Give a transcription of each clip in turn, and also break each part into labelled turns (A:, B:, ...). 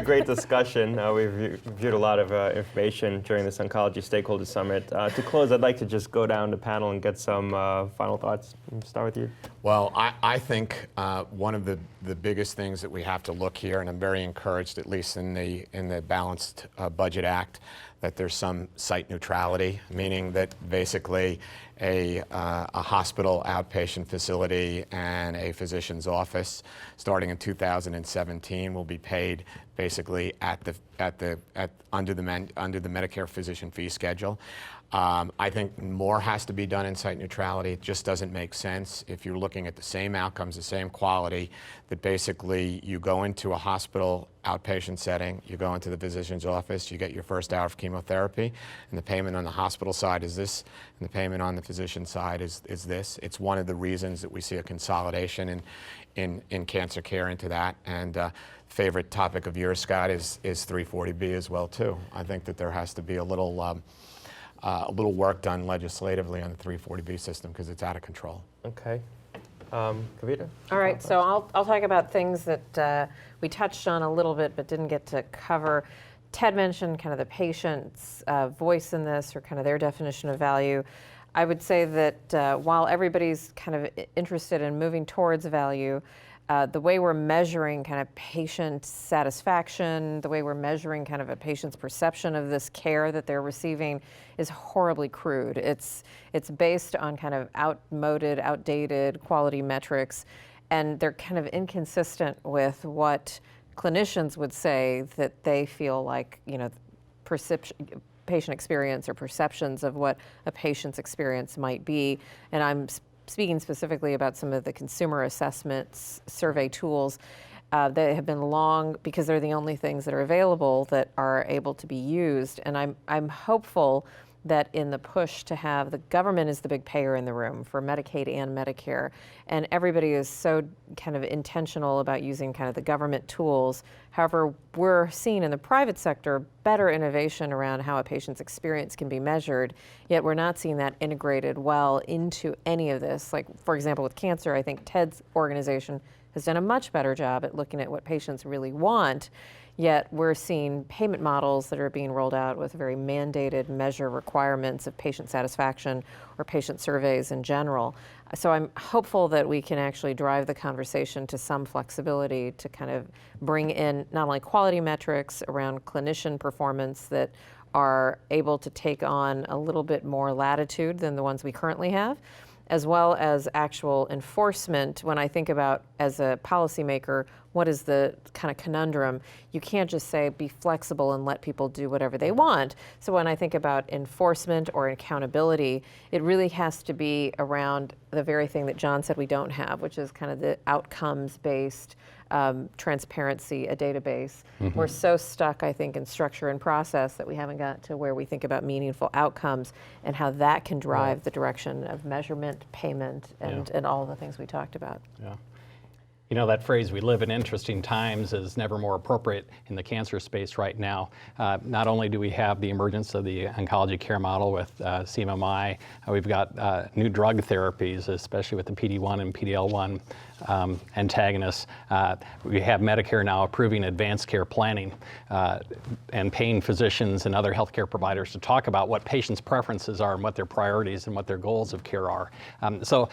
A: great discussion. We've reviewed a lot of information during this Oncology Stakeholder Summit. To close, I'd like to just go down the panel and get some final thoughts. Start with you.
B: Well, I think one of the biggest things that we have to look here, and I'm very encouraged, at least in the Balanced Budget Act, that there's some site neutrality, meaning that basically a hospital outpatient facility and a physician's office starting in 2017 will be paid basically under the Medicare physician fee schedule. I think more has to be done in site neutrality. It just doesn't make sense if you're looking at the same outcomes, the same quality, that basically you go into a hospital outpatient setting, you go into the physician's office, you get your first hour of chemotherapy, and the payment on the hospital side is this, and the payment on the physician side is this. It's one of the reasons that we see a consolidation in cancer care into that. And favorite topic of yours, Scott, is 340B as well, too. I think that there has to be a little work done legislatively on the 340B system because it's out of control.
A: Okay. Kavita?
C: All right, so I'll talk about things that we touched on a little bit but didn't get to cover. Ted mentioned kind of the patient's voice in this, or kind of their definition of value. I would say that while everybody's kind of interested in moving towards value, the way we're measuring kind of patient satisfaction, the way we're measuring kind of a patient's perception of this care that they're receiving is horribly crude. It's based on kind of outdated quality metrics, and they're kind of inconsistent with what clinicians would say that they feel like, you know, patient experience or perceptions of what a patient's experience might be. And I'm speaking specifically about some of the consumer assessments survey tools that have been long, because they're the only things that are available that are able to be used. And I'm hopeful that in the push to have the government is the big payer in the room for Medicaid and Medicare, and everybody is so kind of intentional about using kind of the government tools. However, we're seeing in the private sector better innovation around how a patient's experience can be measured, yet we're not seeing that integrated well into any of this. Like, for example, with cancer, I think Ted's organization has done a much better job at looking at what patients really want, yet we're seeing payment models that are being rolled out with very mandated measure requirements of patient satisfaction or patient surveys in general. So I'm hopeful that we can actually drive the conversation to some flexibility to kind of bring in not only quality metrics around clinician performance that are able to take on a little bit more latitude than the ones we currently have, as well as actual enforcement. When I think about, as a policymaker, what is the kind of conundrum? You can't just say be flexible and let people do whatever they want. So when I think about enforcement or accountability, it really has to be around the very thing that John said we don't have, which is kind of the outcomes-based transparency, a database. Mm-hmm. We're so stuck, I think, in structure and process that we haven't got to where we think about meaningful outcomes and how that can drive the direction of measurement, payment, and all the things we talked about.
D: Yeah. You know, that phrase, we live in interesting times, is never more appropriate in the cancer space right now. Not only do we have the emergence of the oncology care model with CMMI, we've got new drug therapies, especially with the PD-1 and PD-L1 antagonists. We have Medicare now approving advanced care planning and paying physicians and other healthcare providers to talk about what patients' preferences are and what their priorities and what their goals of care are. So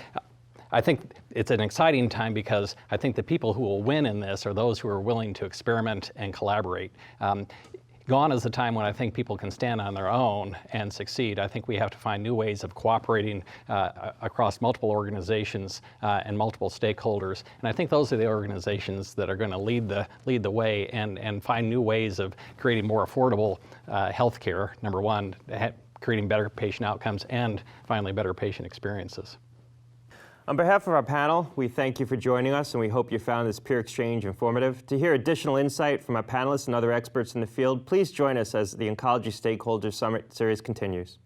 D: I think it's an exciting time because I think the people who will win in this are those who are willing to experiment and collaborate. Gone is the time when I think people can stand on their own and succeed. I think we have to find new ways of cooperating across multiple organizations and multiple stakeholders. And I think those are the organizations that are going to lead the way and find new ways of creating more affordable health care, number one, creating better patient outcomes, and finally better patient experiences.
A: On behalf of our panel, we thank you for joining us, and we hope you found this peer exchange informative. To hear additional insight from our panelists and other experts in the field, please join us as the Oncology Stakeholder Summit series continues.